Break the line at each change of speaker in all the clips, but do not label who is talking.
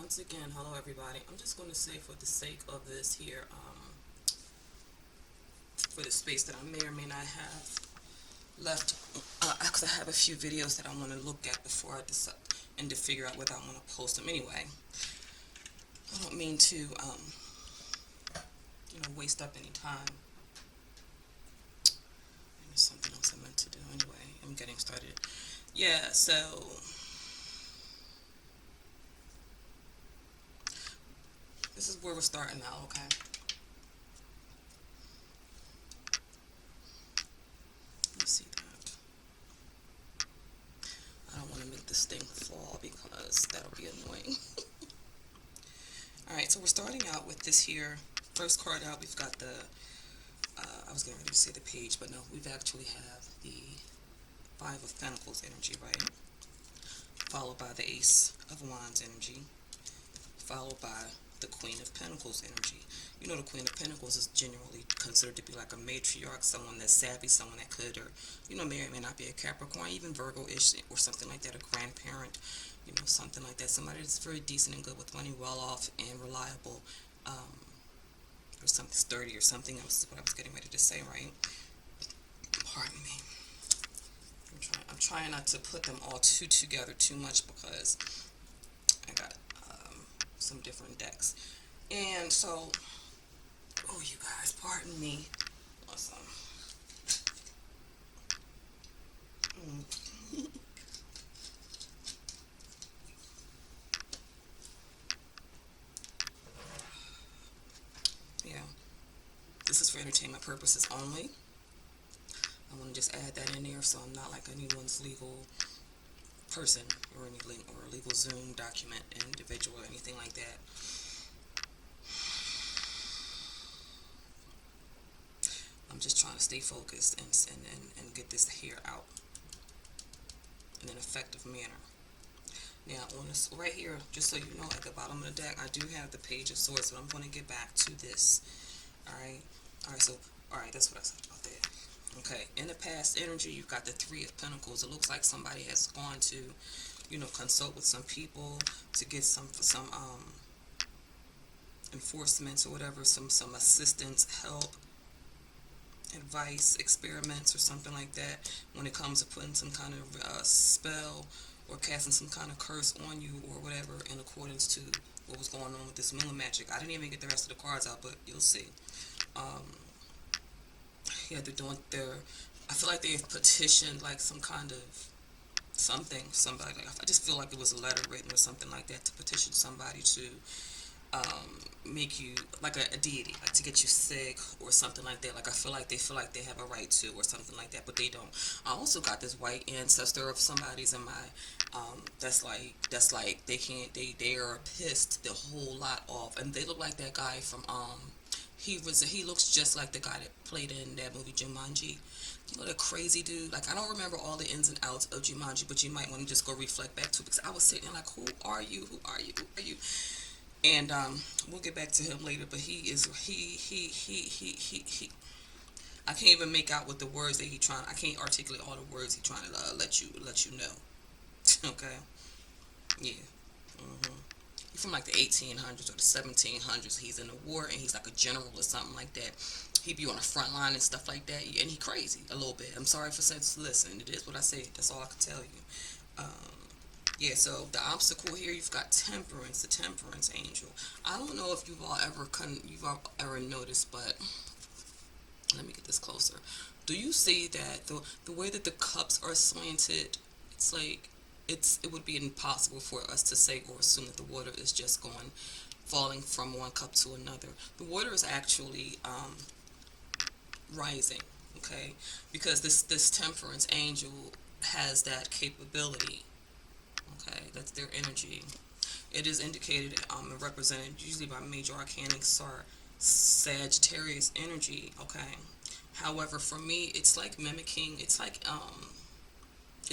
Once again, hello everybody. I'm just going to say for the sake of this here, for the space that I may or may not have left, because I have a few videos that I want to look at before I decide and to figure out whether I want to post them anyway. I don't mean to, waste up any time. There's something else I meant to do anyway. I'm getting started. Yeah, so this is where we're starting now, okay? Let me see that. I don't want to make this thing fall because that'll be annoying. Alright, so we're starting out with this here. First card out, we've got the, I was getting ready to say the page, but no, we've actually have the Five of Pentacles energy, right? Followed by the Ace of Wands energy. Followed by the Queen of Pentacles energy. You know, the Queen of Pentacles is generally considered to be like a matriarch, someone that's savvy, someone that could, or, may or may not be a Capricorn, even Virgo-ish, or something like that, a grandparent, something like that. Somebody that's very decent and good with money, well off, and reliable, or something sturdy, or something else is what I was getting ready to say, right? Pardon me. I'm trying not to put them all together too much because I got some different decks. And so, oh, you guys, pardon me. Awesome. Yeah, this is for entertainment purposes only. I want to just add that in there so I'm not like anyone's legal person or any link or legal Zoom document individual or anything like that. I'm just trying to stay focused and get this here out in an effective manner. Now, on this right here, just so you know, at the bottom of the deck, I do have the Page of Swords, but I'm going to get back to this. Alright, that's what I said about that. Okay, in the past energy, you've got the Three of Pentacles. It looks like somebody has gone to, consult with some people to get some enforcements or whatever, some assistance, help, advice, experiments, or something like that when it comes to putting some kind of spell or casting some kind of curse on you or whatever in accordance to what was going on with this moon magic. I didn't even get the rest of the cards out, but you'll see. Yeah, they're doing their, I feel like they've petitioned like some kind of somebody. Like, I just feel like it was a letter written or something like that to petition somebody to make you like a deity, like to get you sick or something like that. Like I feel like they have a right to or something like that, but they don't. I also got this white ancestor of somebody's in my that's like they are pissed the whole lot off, and they look like that guy from he looks just like the guy that played in that movie Jumanji. You know, that crazy dude. Like, I don't remember all the ins and outs of Jumanji, but you might want to just go reflect back to it because I was sitting there like, who are you? Who are you? Who are you? And we'll get back to him later. But he. I can't even make out what the words that he trying. I can't articulate all the words he trying to let you know. Okay. Yeah. Mhm. He's from like the 1800s or the 1700s. He's in the war and he's like a general or something like that. He be on the front line and stuff like that. And he crazy a little bit. I'm sorry for saying, listen, it is what I say. That's all I can tell you. Yeah, so the obstacle here, you've got Temperance, the Temperance Angel. I don't know if you've ever noticed, but let me get this closer. Do you see that the way that the cups are slanted, it's like it would be impossible for us to say or assume that the water is just going falling from one cup to another. The water is actually rising, okay? Because this Temperance Angel has that capability. Okay, that's their energy. It is indicated and represented usually by major arcanic Sagittarius energy. Okay. However, for me, it's like mimicking. It's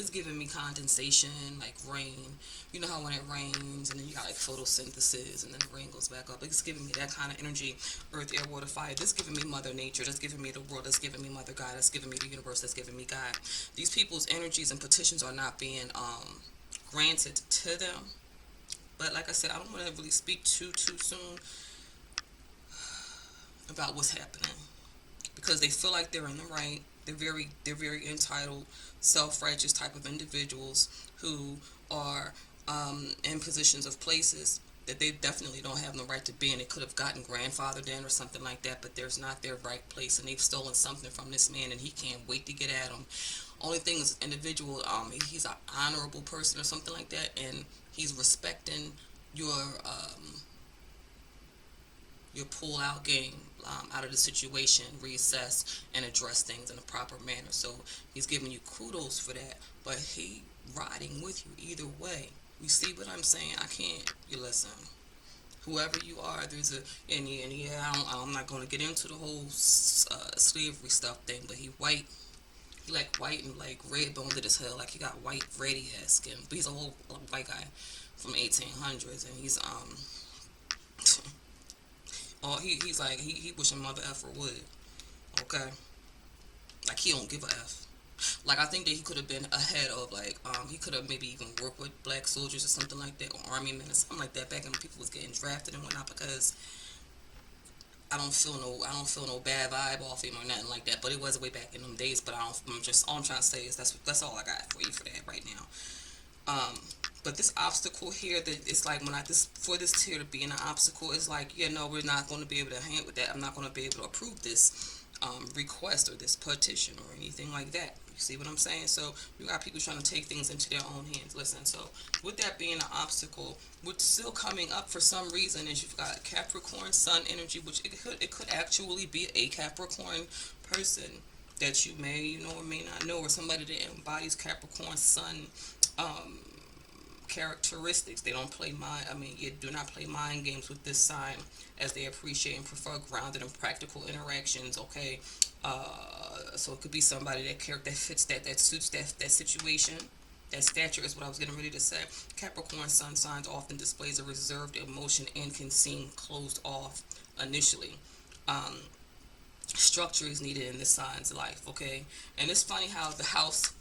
giving me condensation, like rain. You know how when it rains and then you got like photosynthesis and then the rain goes back up. It's giving me that kind of energy. Earth, air, water, fire. That's giving me Mother Nature. That's giving me the world. That's giving me Mother God. That's giving me the universe. That's giving me God. These people's energies and petitions are not being granted to them, But like I said, I don't want to really speak too soon about what's happening because they feel like they're in the right. They're very entitled, self-righteous type of individuals who are in positions of places that they definitely don't have no right to be in. They could have gotten grandfathered in or something like that, but there's not their right place, and they've stolen something from this man, and he can't wait to get at them. Only thing is, individual, he's an honorable person or something like that, and he's respecting your your pull out game out of the situation, reassess and address things in a proper manner. So he's giving you kudos for that, but he riding with you either way. You see what I'm saying? I can't. You listen. Whoever you are, there's a and yeah. I'm not going to get into the whole slavery stuff thing, but he white. He like white and like red boned as hell. Like he got white reddy ass skin. But he's a whole white guy from 1800s, and he's oh, he's like he wishing Mother Effer would. Okay, like he don't give a f. Like I think that he could have been ahead of like he could have maybe even worked with black soldiers or something like that, or army men or something like that back when people was getting drafted and whatnot. Because I don't feel no bad vibe off him or nothing like that. But it was way back in them days. But I'm just all I'm trying to say is that's all I got for you for that right now. Um, but this obstacle here, that it's like when I this for this here to be an obstacle, is like, yeah, no, we're not going to be able to hang with that. I'm not going to be able to approve this request or this petition or anything like that. You see what I'm saying? So you got people trying to take things into their own hands. Listen, so with that being an obstacle, what's still coming up for some reason is you've got Capricorn Sun energy, which it could actually be a Capricorn person that you may know or may not know, or somebody that embodies Capricorn Sun um, characteristics. They don't play mind. I mean, you do not play mind games with this sign, as they appreciate and prefer grounded and practical interactions. Okay, so it could be somebody that fits that suits that situation. That stature is what I was getting ready to say. Capricorn sun signs often displays a reserved emotion and can seem closed off initially. Um, Structure is needed in this sign's life, okay? And it's funny how the house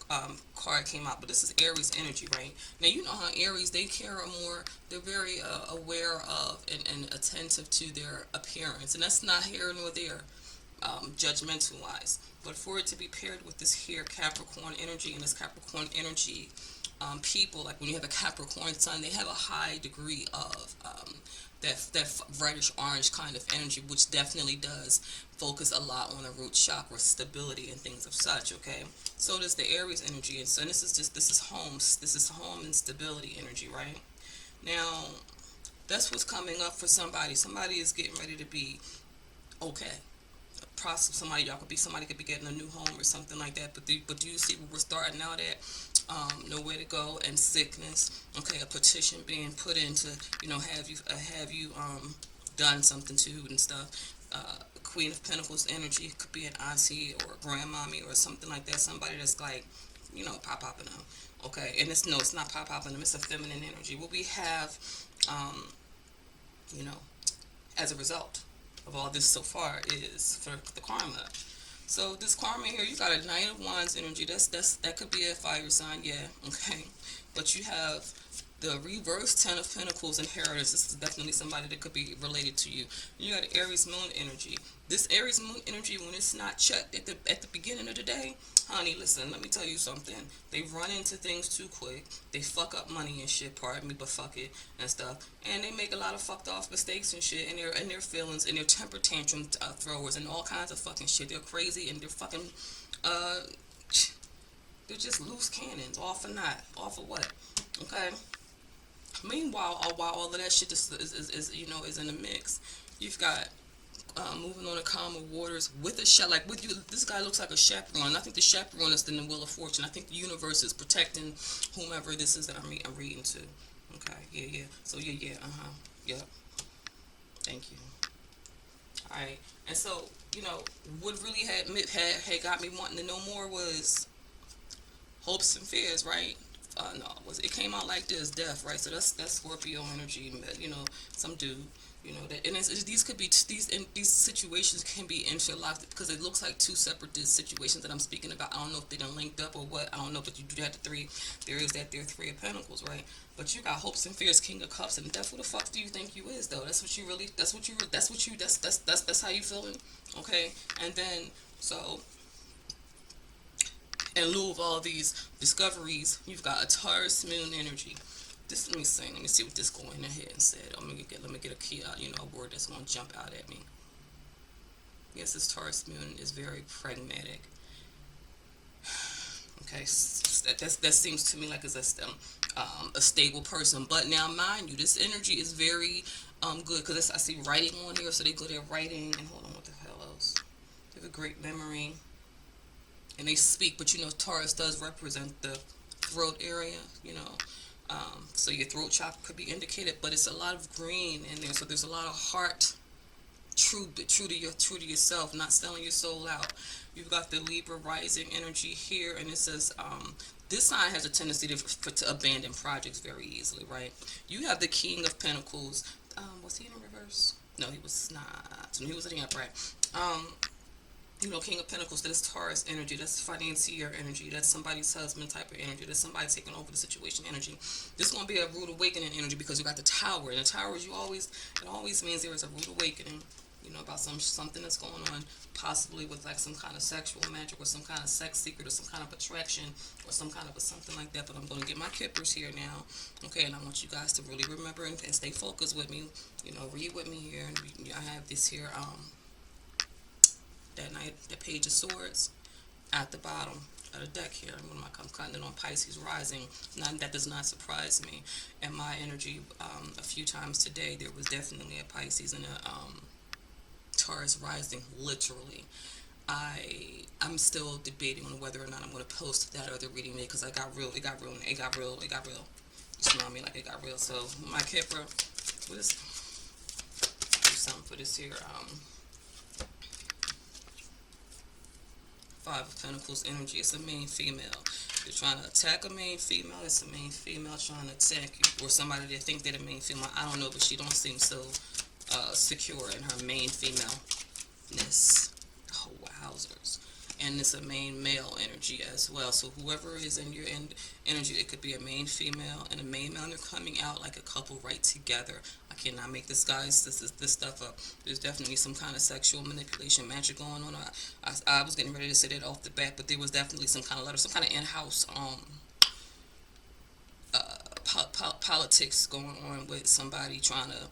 card came out, but this is Aries energy, right? Now, you know how Aries, they care more, they're very aware of and attentive to their appearance, and that's not here nor there, judgmental wise. But for it to be paired with this here Capricorn energy and this Capricorn energy, people, like when you have a Capricorn sun, they have a high degree of that reddish orange kind of energy, which definitely does focus a lot on the root chakra stability and things of such. Okay, so does the Aries energy, and so this is home and stability energy, right? Now that's what's coming up for somebody. Somebody is getting ready to be okay. Process somebody could be getting a new home or something like that. But do you see where we're starting out at? Nowhere to go and sickness. Okay, a petition being put in to have you done something to and stuff. Queen of Pentacles energy could be an auntie or a grandmommy or something like that. Somebody that's like, pop popping them. Okay, and it's not pop popping them. It's a feminine energy. What we have, um, you know, as a result of all this so far is for the karma. So this karma here, you got a Knight of Wands energy. That could be a fire sign, yeah, okay. But you have the reverse Ten of Pentacles inheritance. This is definitely somebody that could be related to you. You got Aries Moon energy. This Aries Moon energy, when it's not checked at the beginning of the day, honey, listen, let me tell you something. They run into things too quick. They fuck up money and shit, pardon me, but fuck it and stuff. And they make a lot of fucked off mistakes and shit, and their feelings and their temper tantrum throwers and all kinds of fucking shit. They're crazy and they're fucking uh they're just loose cannons, all for not, all for what? Okay. Meanwhile, while all of that shit is in the mix, you've got moving on the calmer waters with like with you. This guy looks like a chaperone. I think the chaperone is the Wheel of Fortune. I think the universe is protecting whomever this is that I'm reading to. Okay, yeah. So yeah, yep. Thank you. All right, and so what really had got me wanting to know more was hopes and fears, right? no, it came out like this, death, right? So that's Scorpio energy. Some dude, that, and these could be these situations can be interlocked because it looks like two separate situations that I'm speaking about. I don't know if they done linked up or what. I don't know, but you do have the three. There are three of pentacles, right? But you got hopes and fears, king of cups, and death. Who the fuck do you think you is though? That's what you really. That's how you feeling, okay? And then so in lieu of all these discoveries, you've got a Taurus moon energy. Let me see. Let me see what this going ahead and said. Let me get a key out. A word that's gonna jump out at me. Yes, this Taurus moon is very pragmatic. Okay, that seems to me like it's a stable person. But now, mind you, this energy is very good because I see writing on here, so they good at writing. And hold on, what the hell else? They have a great memory, and they speak. But Taurus does represent the throat area. So your throat chakra could be indicated, but it's a lot of green in there. So there's a lot of heart, true to yourself, not selling your soul out. You've got the Libra rising energy here, and it says this sign has a tendency to abandon projects very easily, right? You have the King of Pentacles. Was he in reverse? No, he was not. He was in the upright. King of Pentacles, that's Taurus energy, that's financier energy, that's somebody's husband type of energy, that's somebody taking over the situation energy. This is going to be a rude awakening energy because you got the Tower, and the Tower it always means there is a rude awakening, about something that's going on, possibly with like some kind of sexual magic or some kind of sex secret or some kind of attraction or some kind of something like that. But I'm going to get my kippers here now, okay, and I want you guys to really remember and stay focused with me, read with me here, and I have this here, that Page of Swords at the bottom of the deck here. I'm cutting it on Pisces rising. That does not surprise me. And my energy, a few times today, there was definitely a Pisces and a Taurus rising, literally. I'm still debating on whether or not I'm going to post that other reading there because it got real. You smell me like it got real. So my Kipper, do something for this here. Five of Pentacles energy. It's a main female. You're trying to attack a main female. It's a main female trying to attack you, or somebody that think they're the main female. I don't know, but she don't seem so secure in her main femaleness. Oh, wowzers. And it's a main male energy as well. So whoever is in your energy, it could be a main female and a main male, and they're coming out like a couple right together. I cannot make this stuff up. There's definitely some kind of sexual manipulation magic going on. I was getting ready to say that off the bat, but there was definitely some kind of letter, some kind of in-house politics going on with somebody trying to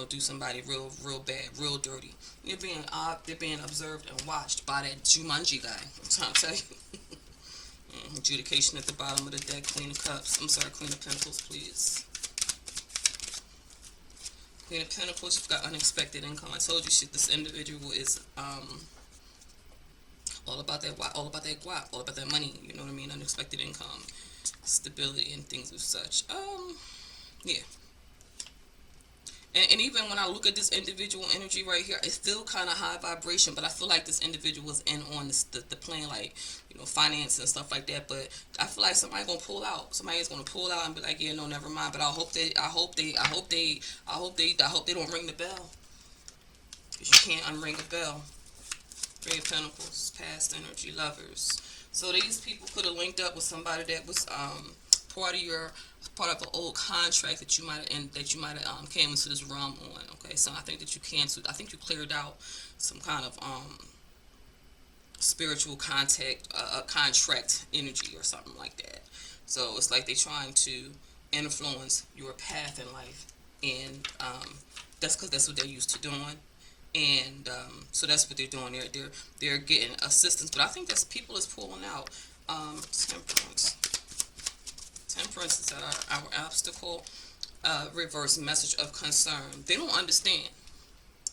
do somebody real bad, real dirty. They're being observed and watched by that Jumanji guy. I'm trying to tell you. Adjudication at the bottom of the deck. Queen of Cups. I'm sorry, Queen of Pentacles, please. Queen of Pentacles, you've got unexpected income. I told you, this individual is all about that guap, all about that money. You know what I mean? Unexpected income, stability, and things of such. Yeah. And even when I look at this individual energy right here, it's still kind of high vibration, but I feel like this individual is in on the plan, like, finance and stuff like that. But I feel like somebody's gonna pull out. Somebody is gonna pull out and be like, yeah, no, never mind. But I hope they don't ring the bell, because you can't unring a bell. Three of Pentacles, past energy, lovers. So these people could have linked up with somebody that was part of an old contract that you might have came into this realm on. Okay, so I think that you canceled. I think you cleared out some kind of spiritual contract energy or something like that. So it's like they're trying to influence your path in life, and that's because that's what they're used to doing. And so that's what they're doing. They're getting assistance, but I think that's people is pulling out. Temperance. Temperance is our obstacle. Reverse message of concern. They don't understand.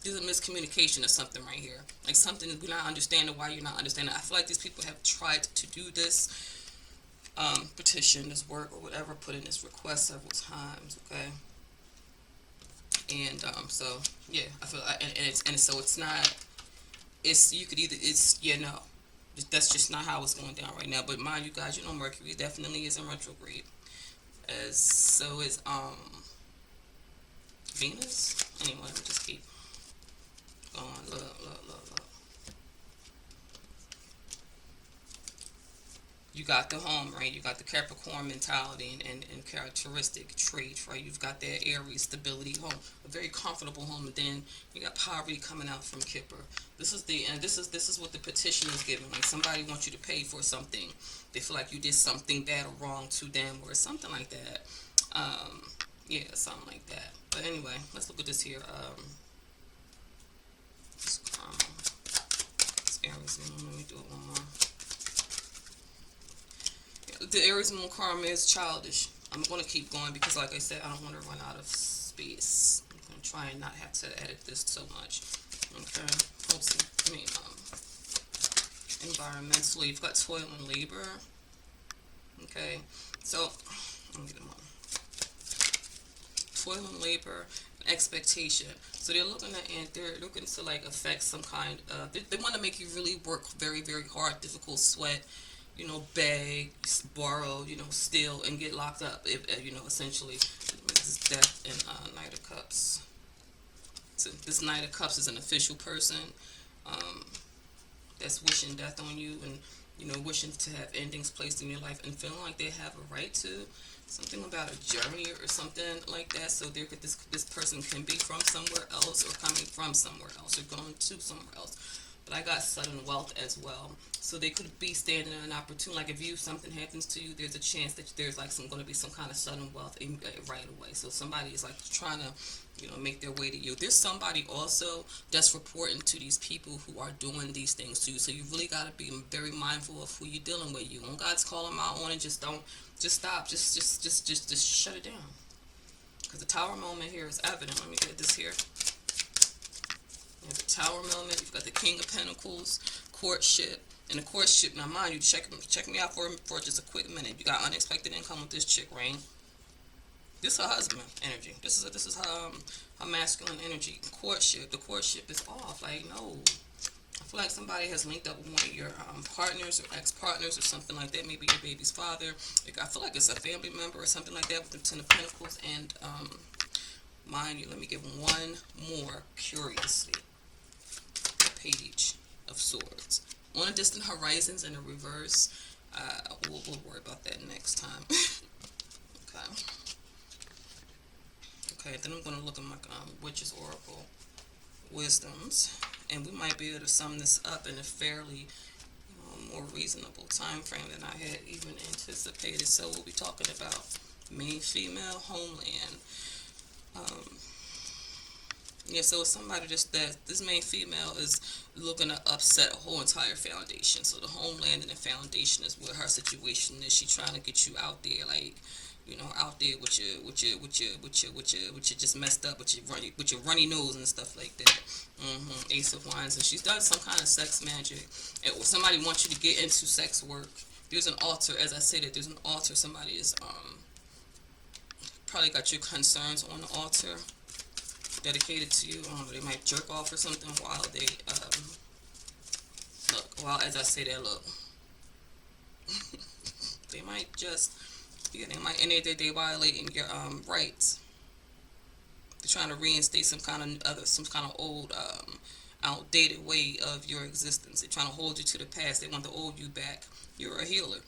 There's a miscommunication or something right here. Like something that we're not understanding why you're not understanding. I feel like these people have tried to do this petition, this work, or whatever, put in this request several times. Okay. And so yeah, I feel like, and so it's not. You could either no. That's just not how it's going down right now. But mind you guys, Mercury definitely is in retrograde. as so is Venus. Anyway, let me just keep going. Look. You got the home, right? You got the Capricorn mentality and characteristic traits, right? You've got that Aries stability home, a very comfortable home, and then you got poverty coming out from Kipper. This is the and this is what the petition is giving. Like somebody wants you to pay for something, they feel like you did something bad or wrong to them, or something like that. Yeah, something like that. But anyway, let's look at this here. This, this Aries. Let me do it one more. The Aries moon karma is childish. I'm going to keep going because, like I said, I don't want to run out of space. I'm going to try and not have to edit this so much. Okay. Let's see. I mean, environmentally, you've got toil and labor. Okay. So, let me get them on. Toil and labor, and expectation. So they're looking at, and they're looking to like affect some kind of. They want to make you really work very, very hard, difficult, sweat, beg, borrow, steal, and get locked up. If essentially, this is Death and Knight of Cups. So this Knight of Cups is an official person um, that's wishing death on you, and wishing to have endings placed in your life, and feeling like they have a right to something about a journey or something like that. So this person can be from somewhere else, or coming from somewhere else, or going to somewhere else. But I got sudden wealth as well. So they could be standing in an opportunity. Like if something happens to you, there's a chance that there's like going to be some kind of sudden wealth right away. So somebody is like trying to, make their way to you. There's somebody also that's reporting to these people who are doing these things to you. So you really got to be very mindful of who you're dealing with. You, when God's calling out on it, just don't, just stop, just shut it down. Because the Tower moment here is evident. Let me get this here. You have the Tower moment. You've got the King of Pentacles, courtship. And the courtship, now mind you, check me out for just a quick minute. You got unexpected income with this chick, right? This is her husband energy. This is her masculine energy. Courtship. The courtship is off. Like, no. I feel like somebody has linked up with one of your partners or ex-partners or something like that. Maybe your baby's father. Like, I feel like it's a family member or something like that with the Ten of Pentacles. And mind you, let me give one more curiously. The Page of Swords. On a distant horizons in a reverse. We'll worry about that next time. Okay. Okay, then I'm going to look at my Witch's Oracle Wisdoms. And we might be able to sum this up in a fairly more reasonable time frame than I had even anticipated. So we'll be talking about main female homeland. Yeah, so it's somebody just that this main female is looking to upset a whole entire foundation. So the homeland and the foundation is where her situation is. She's trying to get you out there, like, out there with your just messed up with your runny nose and stuff like that. Ace of Wands, and she's done some kind of sex magic. And somebody wants you to get into sex work. There's an altar, as I said, there's an altar. Somebody is probably got your concerns on the altar, dedicated to you. They might jerk off or something while they look. While as I say that, look, they might just they might they violating your rights. They're trying to reinstate some kind of old outdated way of your existence. They're trying to hold you to the past. They want to hold you back. You're a healer.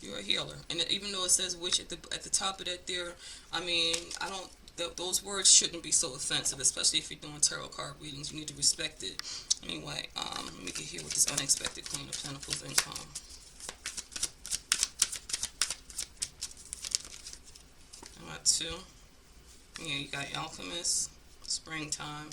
You're a healer, and even though it says witch at the top of that there, I mean, I don't. Those words shouldn't be so offensive, especially if you're doing tarot card readings. You need to respect it. Anyway, let me get here with this unexpected Queen of Pentacles income. I got two. Yeah, you got Alchemist, Springtime,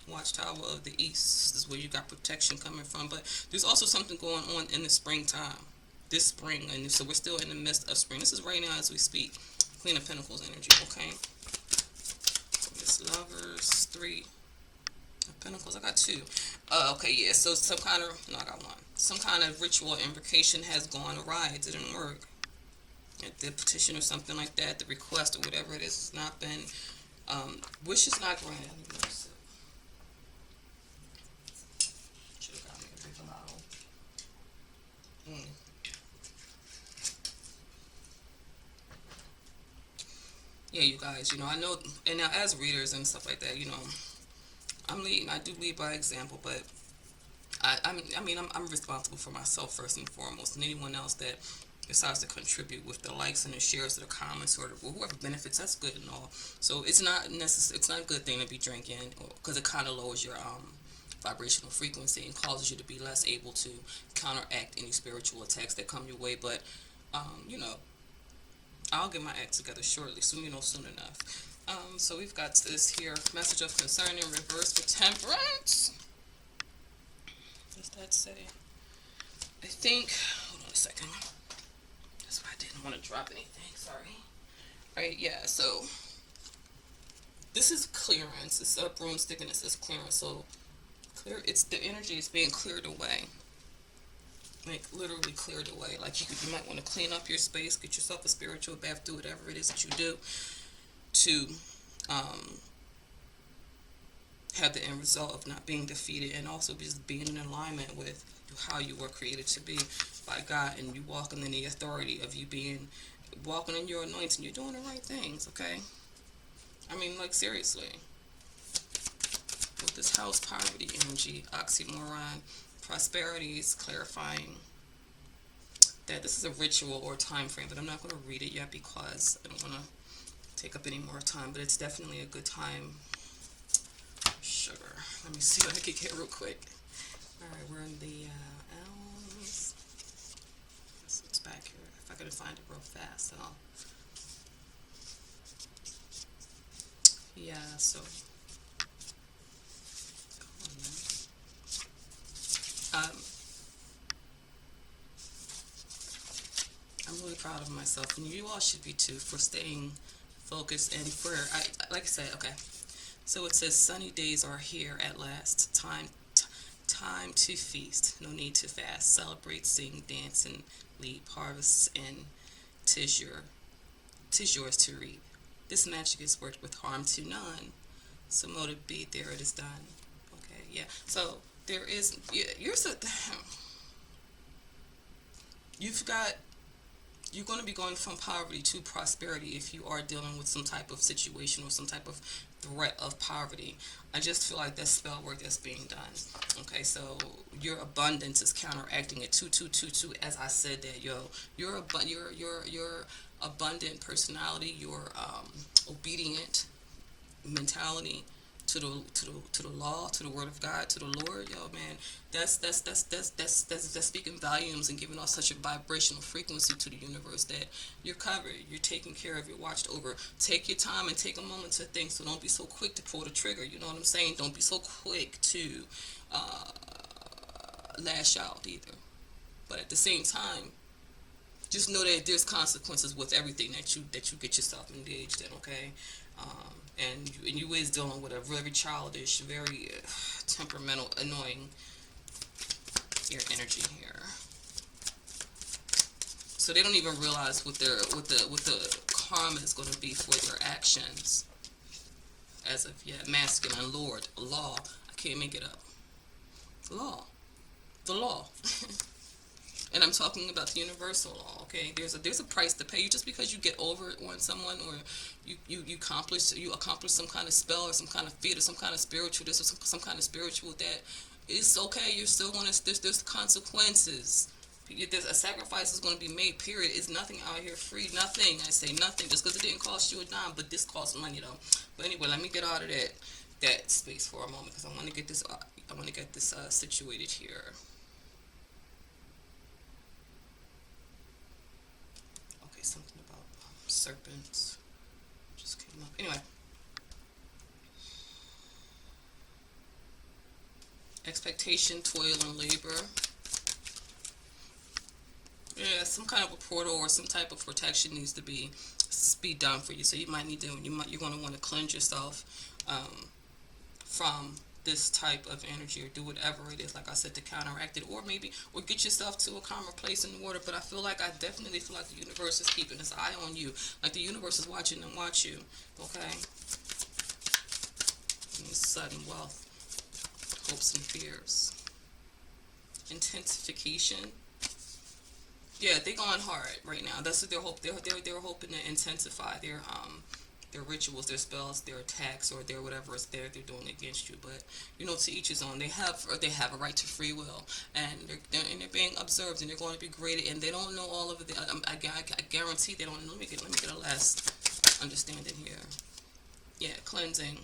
Watchtower of the East. This is where you got protection coming from. But there's also something going on in the springtime. This spring, and so we're still in the midst of spring. This is right now as we speak. Queen of Pentacles energy, okay? This Lovers, Three of Pentacles. I got two. Okay, yeah. So some kind of I got one. Some kind of ritual or invocation has gone awry. It didn't work. The petition or something like that, the request or whatever it is, has not been. Wish is not granted. Should have got me a bigger bottle. yeah, you guys, I know, and now as readers and stuff like that, I'm leading. I do lead by example, but I'm responsible for myself first and foremost, and anyone else that decides to contribute with the likes and the shares or the comments or whoever benefits, that's good and all. So it's not it's not a good thing to be drinking because it kind of lowers your vibrational frequency and causes you to be less able to counteract any spiritual attacks that come your way. But um, you know, I'll get my act together shortly, soon enough. So we've got this here message of concern in reverse for temperance. What does that say? I think. Hold on a second. That's why I didn't want to drop anything. Sorry. All right. Yeah. So this is clearance. It's a broomstick and it says clearance. So clear. It's the energy is being cleared away. Like literally cleared away. Like you might want to clean up your space, get yourself a spiritual bath, do whatever it is that you do to um, have the end result of not being defeated and also just being in alignment with how you were created to be by God, and you walking in the authority of you being walking in your anointing. You're doing the right things, okay? I mean, like seriously. With this house poverty energy, oxymoron, prosperity is clarifying that this is a ritual or time frame, but I'm not going to read it yet because I don't want to take up any more time, but it's definitely a good time. Sugar. Let me see what I can get real quick. Alright, we're in the yalls. It's back here. If I could find it real fast, yeah, so um, I'm really proud of myself, and you all should be too, for staying focused and for like I said, okay. So it says sunny days are here at last. Time to feast. No need to fast. Celebrate, sing, dance, and leap. Harvests and tis yours to reap. This magic is worked with harm to none. So motive be, there it is done. Okay, yeah. So there is you're so you've got you're going to be going from poverty to prosperity if you are dealing with some type of situation or some type of threat of poverty. I just feel like that's spell work that's being done. Okay, so your abundance is counteracting it. 2222. As I said that, your abundant personality, your obedient mentality to the law, to the word of God, to the Lord, yo man, that's speaking volumes and giving off such a vibrational frequency to the universe that you're covered, you're taken care of, you're watched over. Take your time and take a moment to think. So don't be so quick to pull the trigger. You know what I'm saying? Don't be so quick to uh, lash out either. But at the same time, just know that there's consequences with everything that you get yourself engaged in. Okay, and you is dealing with a very childish, very temperamental, annoying your energy here. So they don't even realize what the karma is going to be for their actions. As of yet, masculine, Lord, law. I can't make it up. Law, the law. And I'm talking about the universal law. Okay, there's a price to pay. You just because you get over on someone, or you accomplish some kind of spell or some kind of feat or some kind of spiritual this or some kind of spiritual that, it's okay. You're still gonna there's consequences. There's a sacrifice is going to be made. Period. It's nothing out here free. Nothing. I say nothing just because it didn't cost you a dime, but this costs money though. But anyway, let me get out of that space for a moment because I want to get this situated here. Okay, something about serpents just came up. Anyway, expectation, toil, and labor. Yeah, some kind of a portal or some type of protection needs to be done for you. So you might need to you're going to want to cleanse yourself from this type of energy or do whatever it is, like I said, to counteract it, or get yourself to a calmer place in the water. But I definitely feel like the universe is keeping its eye on you, like the universe is watching and watch you. Okay, and sudden wealth, hopes and fears, intensification. Yeah, they're going hard right now. That's what they're hoping to intensify their rituals, their spells, their attacks, or their whatever is there they're doing against you. But to each his own. They have a right to free will, and they're being observed, and they're going to be graded, and they don't know all of it. I guarantee they don't. Let me get a last understanding here. Yeah, cleansing.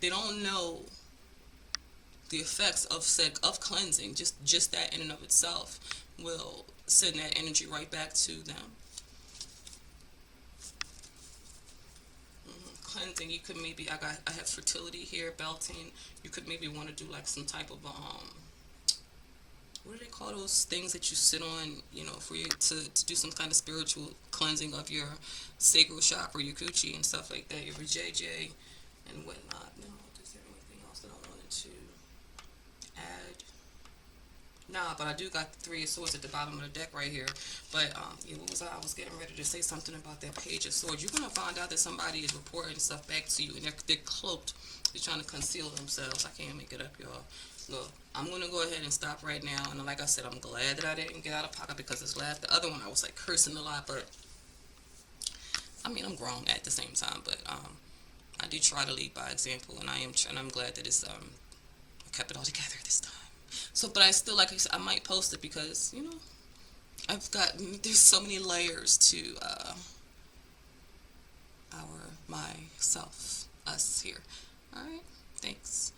They don't know the effects of cleansing. Just that in and of itself will send that energy right back to them. Cleansing, you could maybe I have fertility here, belting. You could maybe want to do like some type of what do they call those things that you sit on, for you to do some kind of spiritual cleansing of your sacral chakra, your coochie and stuff like that, your JJ and whatnot. No, is there anything else that I wanted to add? Nah, but I do got the Three of Swords at the bottom of the deck right here. But yeah, what was I? I was getting ready to say something about that Page of Swords. You're gonna find out that somebody is reporting stuff back to you, and they're cloaked. They're trying to conceal themselves. I can't make it up, y'all. Look, I'm gonna go ahead and stop right now. And like I said, I'm glad that I didn't get out of pocket because the other one I was like cursing a lot, but I mean I'm grown at the same time. But I do try to lead by example, and I'm glad that I kept it all together this time. So, but I still, like I said, I might post it because there's so many layers to myself, us here. All right, thanks.